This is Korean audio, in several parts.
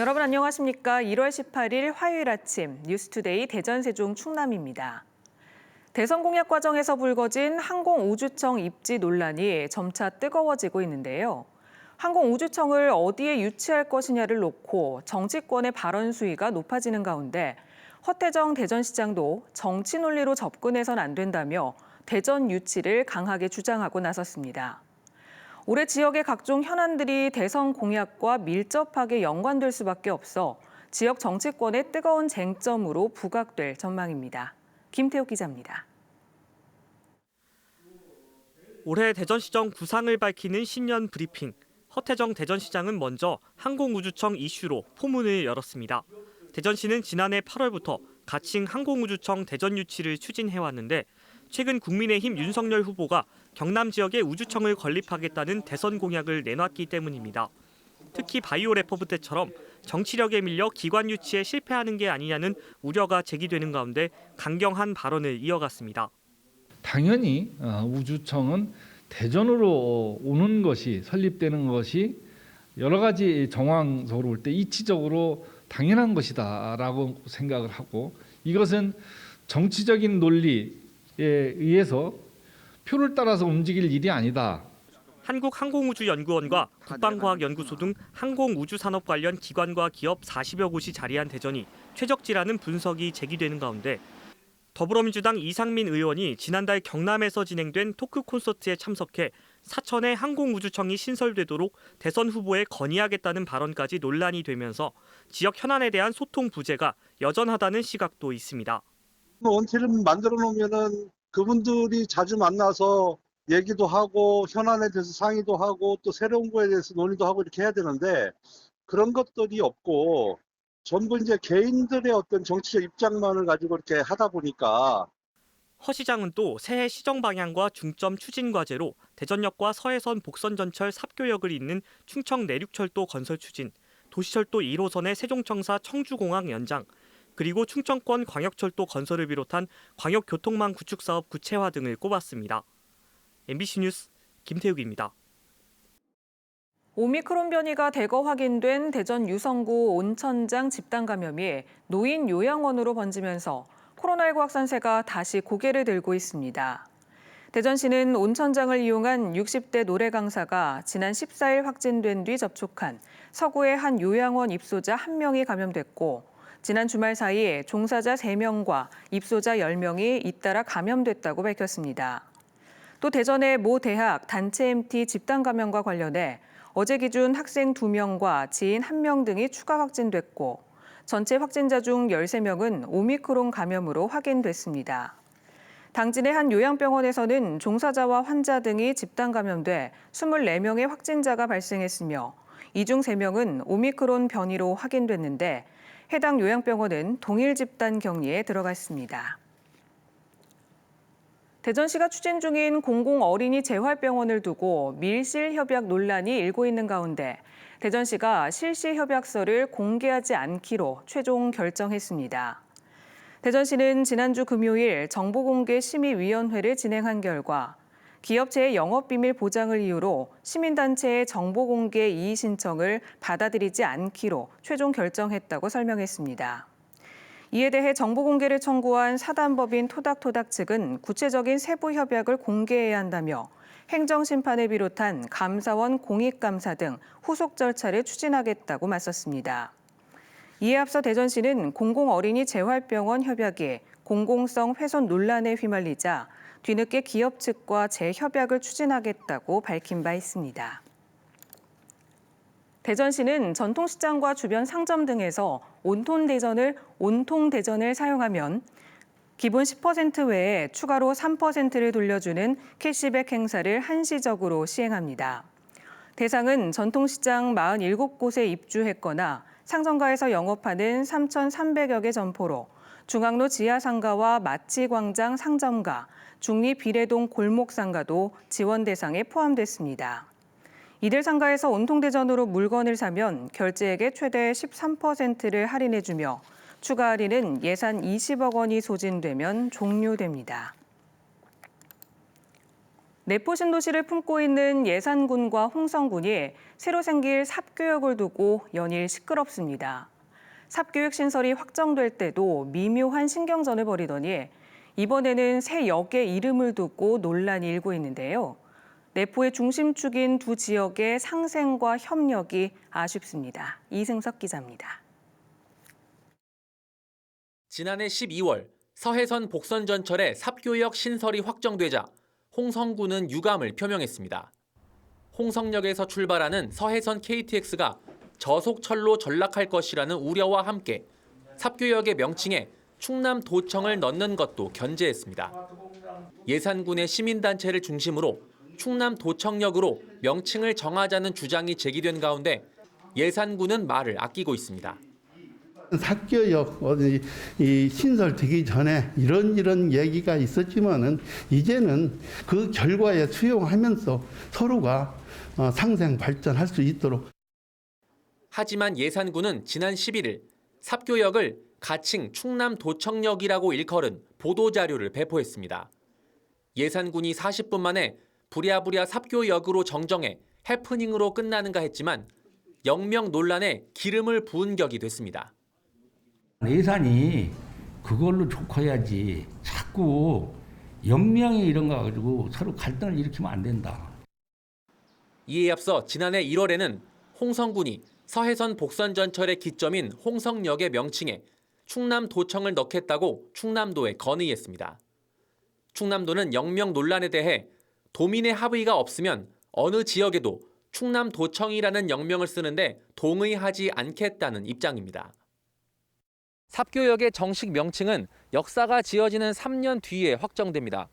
여러분 안녕하십니까? 1월 18일 화요일 아침 뉴스투데이 대전 세종 충남입니다. 대선 공약 과정에서 불거진 항공우주청 입지 논란이 점차 뜨거워지고 있는데요. 항공우주청을 어디에 유치할 것이냐를 놓고 정치권의 발언 수위가 높아지는 가운데 허태정 대전시장도 정치 논리로 접근해선 안 된다며 대전 유치를 강하게 주장하고 나섰습니다. 올해 지역의 각종 현안들이 대선 공약과 밀접하게 연관될 수밖에 없어 지역 정치권의 뜨거운 쟁점으로 부각될 전망입니다. 김태욱 기자입니다. 올해 대전시정 구상을 밝히는 신년 브리핑. 허태정 대전시장은 먼저 항공우주청 이슈로 포문을 열었습니다. 대전시는 지난해 8월부터 가칭 항공우주청 대전 유치를 추진해왔는데 최근 국민의힘 윤석열 후보가 경남 지역에 우주청을 건립하겠다는 대선 공약을 내놨기 때문입니다. 특히 바이오 레포브 때처럼 정치력에 밀려 기관 유치에 실패하는 게 아니냐는 우려가 제기되는 가운데 강경한 발언을 이어갔습니다. 당연히 우주청은 대전으로 오는 것이 설립되는 것이 여러 가지 정황적으로 볼 때 이치적으로 당연한 것이다라고 생각을 하고 이것은 정치적인 논리에 의해서 표를 따라서 움직일 일이 아니다. 한국항공우주연구원과 국방과학연구소 등 항공우주산업 관련 기관과 기업 40여 곳이 자리한 대전이 최적지라는 분석이 제기되는 가운데 더불어민주당 이상민 의원이 지난달 경남에서 진행된 토크 콘서트에 참석해 사천에 항공우주청이 신설되도록 대선 후보에 건의하겠다는 발언까지 논란이 되면서 지역 현안에 대한 소통 부재가 여전하다는 시각도 있습니다. 원칙을 만들어 놓으면은 그분들이 자주 만나서 얘기도 하고 현안에 대해서 상의도 하고 또 새로운 거에 대해서 논의도 하고 이렇게 해야 되는데 그런 것들이 없고 전부 이제 개인들의 어떤 정치적 입장만을 가지고 이렇게 하다 보니까. 허 시장은 또 새해 시정 방향과 중점 추진 과제로 대전역과 서해선 복선전철 삽교역을 잇는 충청 내륙철도 건설 추진, 도시철도 1호선의 세종청사 청주공항 연장, 그리고 충청권 광역철도 건설을 비롯한 광역교통망 구축 사업 구체화 등을 꼽았습니다. MBC 뉴스 김태욱입니다. 오미크론 변이가 대거 확인된 대전 유성구 온천장 집단 감염이 노인 요양원으로 번지면서 코로나19 확산세가 다시 고개를 들고 있습니다. 대전시는 온천장을 이용한 60대 노래 강사가 지난 14일 확진된 뒤 접촉한 서구의 한 요양원 입소자 1명이 감염됐고 지난 주말 사이 종사자 3명과 입소자 10명이 잇따라 감염됐다고 밝혔습니다. 또 대전의 모 대학 단체 MT 집단 감염과 관련해 어제 기준 학생 2명과 지인 1명 등이 추가 확진됐고 전체 확진자 중 13명은 오미크론 감염으로 확인됐습니다. 당진의 한 요양병원에서는 종사자와 환자 등이 집단 감염돼 24명의 확진자가 발생했으며 이 중 3명은 오미크론 변이로 확인됐는데 해당 요양병원은 동일 집단 격리에 들어갔습니다. 대전시가 추진 중인 공공어린이 재활병원을 두고 밀실 협약 논란이 일고 있는 가운데 대전시가 실시 협약서를 공개하지 않기로 최종 결정했습니다. 대전시는 지난주 금요일 정보공개심의위원회를 진행한 결과 기업체의 영업비밀 보장을 이유로 시민단체의 정보공개 이의 신청을 받아들이지 않기로 최종 결정했다고 설명했습니다. 이에 대해 정보공개를 청구한 사단법인 토닥토닥 측은 구체적인 세부 협약을 공개해야 한다며 행정심판을 비롯한 감사원 공익감사 등 후속 절차를 추진하겠다고 맞섰습니다. 이에 앞서 대전시는 공공어린이 재활병원 협약이 공공성 훼손 논란에 휘말리자 뒤늦게 기업 측과 재협약을 추진하겠다고 밝힌 바 있습니다. 대전시는 전통시장과 주변 상점 등에서 온통대전을 사용하면 기본 10% 외에 추가로 3%를 돌려주는 캐시백 행사를 한시적으로 시행합니다. 대상은 전통시장 47곳에 입주했거나 상점가에서 영업하는 3,300여 개 점포로 중앙로 지하상가와 마치광장 상점가, 중리비례동 골목상가도 지원 대상에 포함됐습니다. 이들 상가에서 온통대전으로 물건을 사면 결제액의 최대 13%를 할인해주며 추가 할인은 예산 20억 원이 소진되면 종료됩니다. 내포 신도시를 품고 있는 예산군과 홍성군이 새로 생길 삽교역을 두고 연일 시끄럽습니다. 삽교역 신설이 확정될 때도 미묘한 신경전을 벌이더니 이번에는 새 역의 이름을 두고 논란이 일고 있는데요. 내포의 중심축인 두 지역의 상생과 협력이 아쉽습니다. 이승석 기자입니다. 지난해 12월 서해선 복선전철의 삽교역 신설이 확정되자 홍성군은 유감을 표명했습니다. 홍성역에서 출발하는 서해선 KTX가 저속철로 전락할 것이라는 우려와 함께 삽교역의 명칭에 충남도청을 넣는 것도 견제했습니다. 예산군의 시민단체를 중심으로 충남도청역으로 명칭을 정하자는 주장이 제기된 가운데 예산군은 말을 아끼고 있습니다. 삽교역 이 신설되기 전에 이런 얘기가 있었지만은 이제는 그 결과에 수용하면서 서로가 상생 발전할 수 있도록. 하지만 예산군은 지난 11일 삽교역을 가칭 충남도청역이라고 일컬은 보도자료를 배포했습니다. 예산군이 40분 만에 부랴부랴 삽교역으로 정정해 해프닝으로 끝나는가 했지만 역명 논란에 기름을 부은 격이 됐습니다. 예산이 그걸로 족해야지 자꾸 역명이 이런 거 가지고 서로 갈등을 일으키면 안 된다. 이에 앞서 지난해 1월에는 홍성군이 서해선 복선전철의 기점인 홍성역의 명칭에 충남도청을 넣겠다고 충남도에 건의했습니다. 충남도는 역명 논란에 대해 도민의 합의가 없으면 어느 지역에도 충남도청이라는 역명을 쓰는데 동의하지 않겠다는 입장입니다. 삽교역의 정식 명칭은 역사가 지어지는 3년 뒤에 확정됩니다.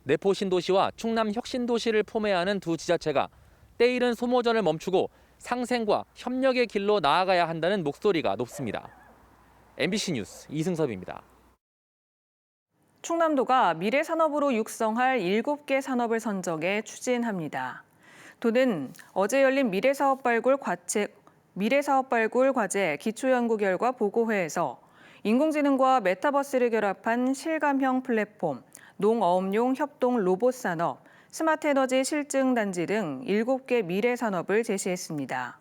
내포 신도시와 충남 혁신도시를 포매하는 두 지자체가 때이른 소모전을 멈추고 상생과 협력의 길로 나아가야 한다는 목소리가 높습니다. MBC 뉴스 이승섭입니다. 충남도가 미래산업으로 육성할 7개 산업을 선정해 추진합니다. 도는 어제 열린 미래사업 발굴 과제 기초연구 결과 보고회에서 인공지능과 메타버스를 결합한 실감형 플랫폼, 농어업용 협동 로봇 산업, 스마트 에너지 실증 단지 등 7개 미래 산업을 제시했습니다.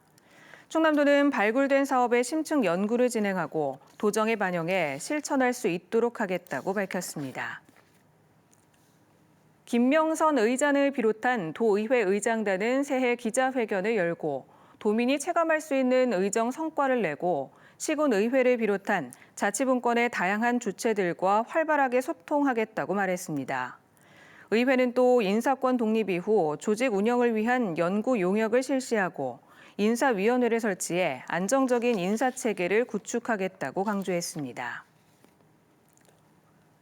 충남도는 발굴된 사업의 심층 연구를 진행하고 도정에 반영해 실천할 수 있도록 하겠다고 밝혔습니다. 김명선 의장을 비롯한 도의회 의장단은 새해 기자회견을 열고 도민이 체감할 수 있는 의정 성과를 내고 시군의회를 비롯한 자치분권의 다양한 주체들과 활발하게 소통하겠다고 말했습니다. 의회는 또 인사권 독립 이후 조직 운영을 위한 연구 용역을 실시하고 인사위원회를 설치해 안정적인 인사체계를 구축하겠다고 강조했습니다.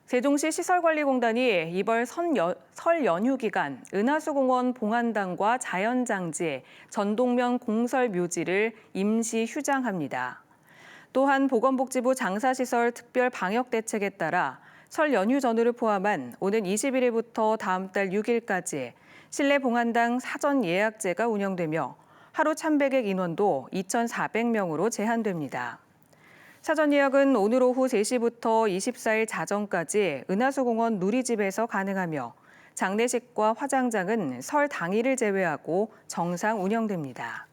세종시 시설관리공단이 이번 설 연휴 기간 은하수공원 봉안당과 자연장지, 전동면 공설 묘지를 임시 휴장합니다. 또한 보건복지부 장사시설 특별 방역대책에 따라 설 연휴 전후를 포함한 오는 21일부터 다음 달 6일까지 실내 봉안당 사전 예약제가 운영되며 하루 참배객 인원도 2,400명으로 제한됩니다. 사전 예약은 오늘 오후 3시부터 24일 자정까지 은하수공원 누리집에서 가능하며 장례식과 화장장은 설 당일을 제외하고 정상 운영됩니다.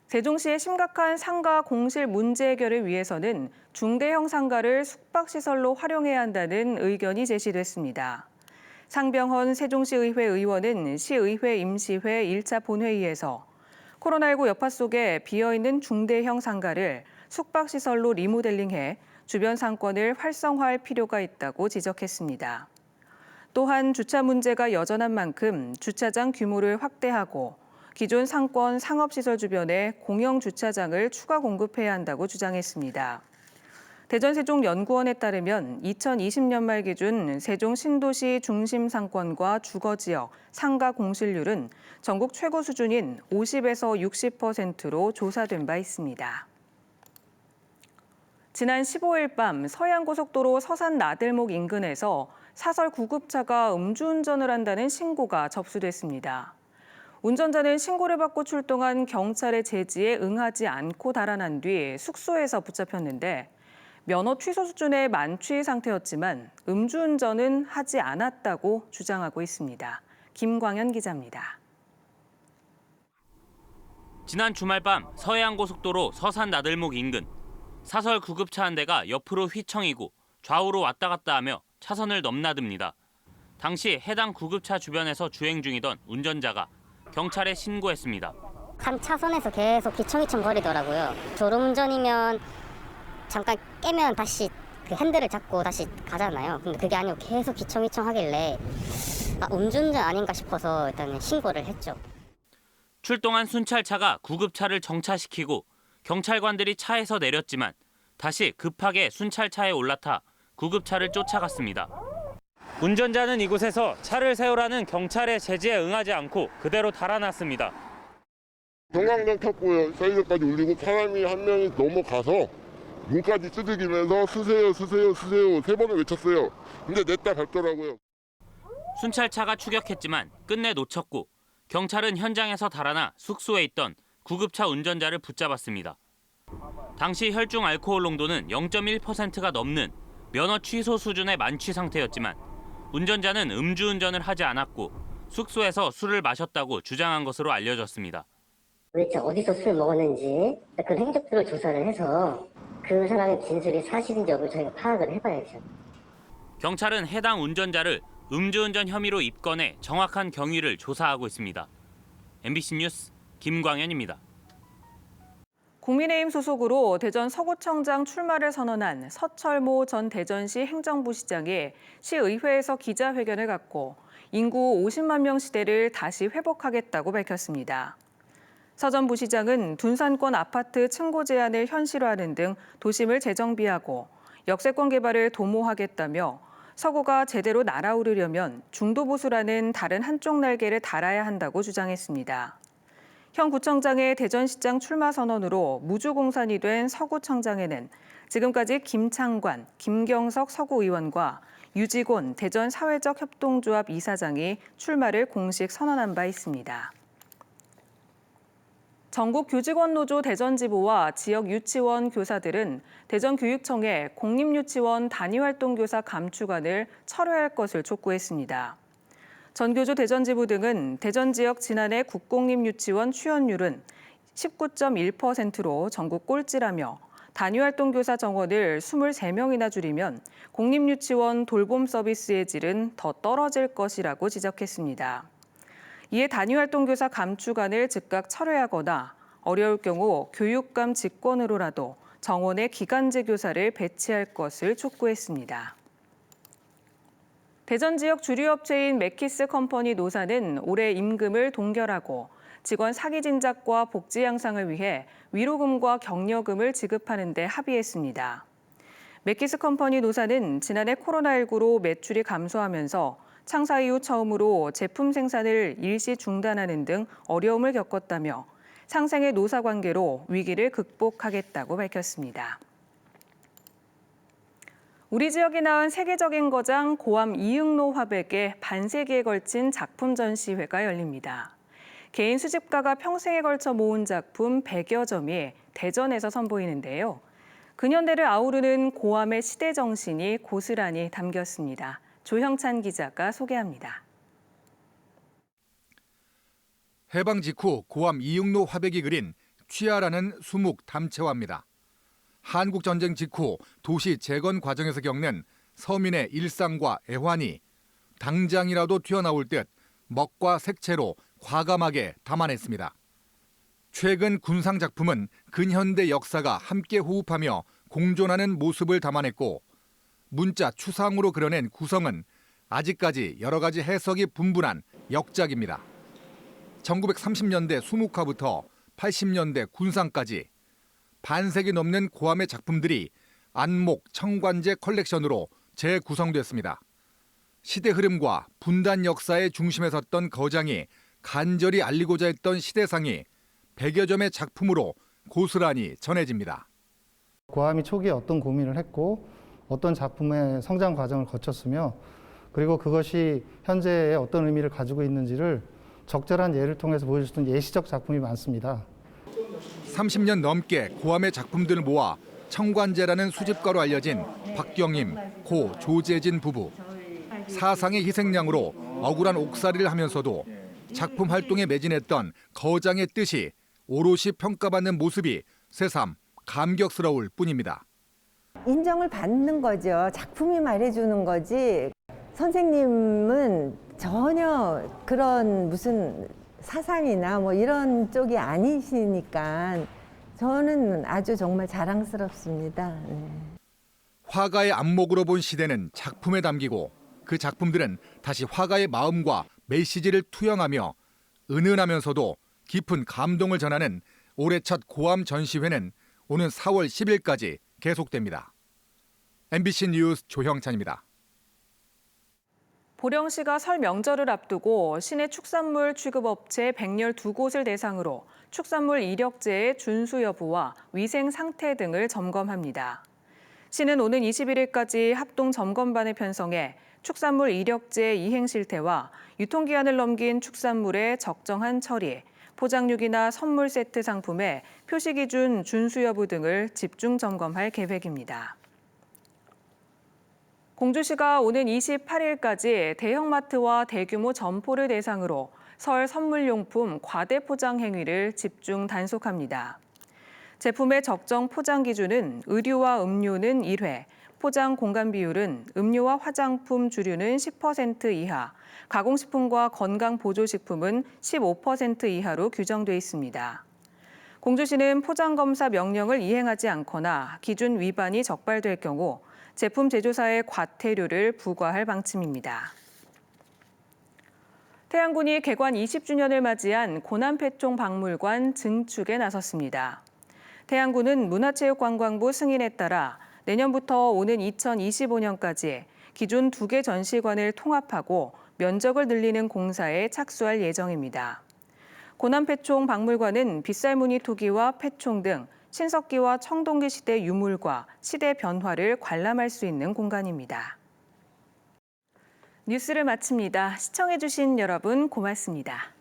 세종시의 심각한 상가 공실 문제 해결을 위해서는 중대형 상가를 숙박시설로 활용해야 한다는 의견이 제시됐습니다. 상병헌 세종시의회 의원은 시의회 임시회 1차 본회의에서 코로나19 여파 속에 비어있는 중대형 상가를 숙박시설로 리모델링해 주변 상권을 활성화할 필요가 있다고 지적했습니다. 또한 주차 문제가 여전한 만큼 주차장 규모를 확대하고 기존 상권 상업시설 주변에 공영 주차장을 추가 공급해야 한다고 주장했습니다. 대전세종연구원에 따르면 2020년 말 기준 세종 신도시 중심 상권과 주거지역 상가 공실률은 전국 최고 수준인 50에서 60%로 조사된 바 있습니다. 지난 15일 밤 서해안고속도로 서산 나들목 인근에서 사설 구급차가 음주운전을 한다는 신고가 접수됐습니다. 운전자는 신고를 받고 출동한 경찰의 제지에 응하지 않고 달아난 뒤 숙소에서 붙잡혔는데 면허 취소 수준의 만취 상태였지만 음주운전은 하지 않았다고 주장하고 있습니다. 김광현 기자입니다. 지난 주말 밤 서해안고속도로 서산 나들목 인근 사설 구급차 한 대가 옆으로 휘청이고 좌우로 왔다 갔다 하며 차선을 넘나듭니다. 당시 해당 구급차 주변에서 주행 중이던 운전자가 경찰에 신고했습니다. 한 차선에서 계속 휘청휘청 거리더라고요. 졸음운전이면 잠깐 깨면 다시 그 핸들을 잡고 다시 가잖아요. 근데 그게 아니고 계속 휘청휘청 하길래 음주운전 아닌가 싶어서 일단은 신고를 했죠. 출동한 순찰차가 구급차를 정차시키고 경찰관들이 차에서 내렸지만 다시 급하게 순찰차에 올라타 구급차를 쫓아갔습니다. 운전자는 이곳에서 차를 세우라는 경찰의 제지에 응하지 않고 그대로 달아났습니다. 형광등 켰고요. 사이드까지 울리고 사람이 한 명이 넘어가서 눈까지 찌들기면서 쓰세요, 쓰세요, 쓰세요 3번을 외쳤어요. 근데 냈다 밟더라고요. 순찰차가 추격했지만 끝내 놓쳤고 경찰은 현장에서 달아나 숙소에 있던 구급차 운전자를 붙잡았습니다. 당시 혈중 알코올 농도는 0.1%가 넘는 면허 취소 수준의 만취 상태였지만 운전자는 음주운전을 하지 않았고 숙소에서 술을 마셨다고 주장한 것으로 알려졌습니다. 도대체 어디서 술 먹었는지 그 행적들을 조사를 해서 그 사람의 진술이 사실인지 여부를 저희가 파악을 해봐야죠. 경찰은 해당 운전자를 음주운전 혐의로 입건해 정확한 경위를 조사하고 있습니다. MBC 뉴스 김광현입니다. 국민의힘 소속으로 대전 서구청장 출마를 선언한 서철모 전 대전시 행정부시장이 시의회에서 기자회견을 갖고 인구 50만 명 시대를 다시 회복하겠다고 밝혔습니다. 서 전 부시장은 둔산권 아파트 층고 제한을 현실화하는 등 도심을 재정비하고 역세권 개발을 도모하겠다며 서구가 제대로 날아오르려면 중도보수라는 다른 한쪽 날개를 달아야 한다고 주장했습니다. 현 구청장의 대전시장 출마 선언으로 무주공산이 된 서구청장에는 지금까지 김창관, 김경석 서구의원과 유지곤 대전 사회적 협동조합 이사장이 출마를 공식 선언한 바 있습니다. 전국교직원노조 대전지부와 지역 유치원 교사들은 대전교육청에 공립유치원 단위활동교사 감축안을 철회할 것을 촉구했습니다. 전교조 대전지부 등은 대전 지역 지난해 국공립유치원 취원율은 19.1%로 전국 꼴찌라며 단위활동교사 정원을 23명이나 줄이면 공립유치원 돌봄 서비스의 질은 더 떨어질 것이라고 지적했습니다. 이에 단위활동교사 감축안을 즉각 철회하거나 어려울 경우 교육감 직권으로라도 정원에 기간제 교사를 배치할 것을 촉구했습니다. 대전 지역 주류업체인 맥키스 컴퍼니 노사는 올해 임금을 동결하고 직원 사기 진작과 복지 향상을 위해 위로금과 격려금을 지급하는 데 합의했습니다. 맥키스 컴퍼니 노사는 지난해 코로나19로 매출이 감소하면서 창사 이후 처음으로 제품 생산을 일시 중단하는 등 어려움을 겪었다며 상생의 노사 관계로 위기를 극복하겠다고 밝혔습니다. 우리 지역에 나온 세계적인 거장 고암 이응로 화백의 반세기에 걸친 작품 전시회가 열립니다. 개인 수집가가 평생에 걸쳐 모은 작품 100여 점이 대전에서 선보이는데요. 근현대를 아우르는 고암의 시대 정신이 고스란히 담겼습니다. 조형찬 기자가 소개합니다. 해방 직후 고암 이응로 화백이 그린 취하라는 수묵 담채화입니다. 한국전쟁 직후 도시 재건 과정에서 겪는 서민의 일상과 애환이 당장이라도 튀어나올 듯 먹과 색채로 과감하게 담아냈습니다. 최근 군상 작품은 근현대 역사가 함께 호흡하며 공존하는 모습을 담아냈고 문자 추상으로 그려낸 구성은 아직까지 여러 가지 해석이 분분한 역작입니다. 1930년대 수묵화부터 80년대 군상까지 반세기 넘는 고암의 작품들이 안목 청관제 컬렉션으로 재구성됐습니다. 시대 흐름과 분단 역사의 중심에 섰던 거장이 간절히 알리고자 했던 시대상이 100여 점의 작품으로 고스란히 전해집니다. 고암이 초기에 어떤 고민을 했고 어떤 작품의 성장 과정을 거쳤으며 그리고 그것이 현재에 어떤 의미를 가지고 있는지를 적절한 예를 통해서 보여주는 예시적 작품이 많습니다. 30년 넘게 고암의 작품들을 모아 청관제라는 수집가로 알려진 박경임, 고 조재진 부부. 사상의 희생양으로 억울한 옥살이를 하면서도 작품 활동에 매진했던 거장의 뜻이 오롯이 평가받는 모습이 새삼 감격스러울 뿐입니다. 인정을 받는 거죠. 작품이 말해주는 거지. 선생님은 전혀 그런 무슨 사상이나 뭐 이런 쪽이 아니시니까 저는 아주 정말 자랑스럽습니다. 네. 화가의 안목으로 본 시대는 작품에 담기고 그 작품들은 다시 화가의 마음과 메시지를 투영하며 은은하면서도 깊은 감동을 전하는 올해 첫 고암 전시회는 오는 4월 10일까지 계속됩니다. MBC 뉴스 조형찬입니다. 보령시가 설 명절을 앞두고 시내 축산물 취급업체 112곳을 대상으로 축산물 이력제의 준수 여부와 위생 상태 등을 점검합니다. 시는 오는 21일까지 합동 점검반을 편성해 축산물 이력제 이행 실태와 유통기한을 넘긴 축산물의 적정한 처리, 포장육이나 선물 세트 상품의 표시 기준 준수 여부 등을 집중 점검할 계획입니다. 공주시가 오는 28일까지 대형마트와 대규모 점포를 대상으로 설 선물용품 과대 포장 행위를 집중 단속합니다. 제품의 적정 포장 기준은 의류와 음료는 1회, 포장 공간 비율은 음료와 화장품 주류는 10% 이하, 가공식품과 건강보조식품은 15% 이하로 규정돼 있습니다. 공주시는 포장검사 명령을 이행하지 않거나 기준 위반이 적발될 경우 제품 제조사에 과태료를 부과할 방침입니다. 태안군이 개관 20주년을 맞이한 고난패총 박물관 증축에 나섰습니다. 태안군은 문화체육관광부 승인에 따라 내년부터 오는 2025년까지 기존 2개 전시관을 통합하고 면적을 늘리는 공사에 착수할 예정입니다. 고난패총 박물관은 빗살무늬 토기와 패총 등 신석기와 청동기 시대 유물과 시대 변화를 관람할 수 있는 공간입니다. 뉴스를 마칩니다. 시청해주신 여러분 고맙습니다.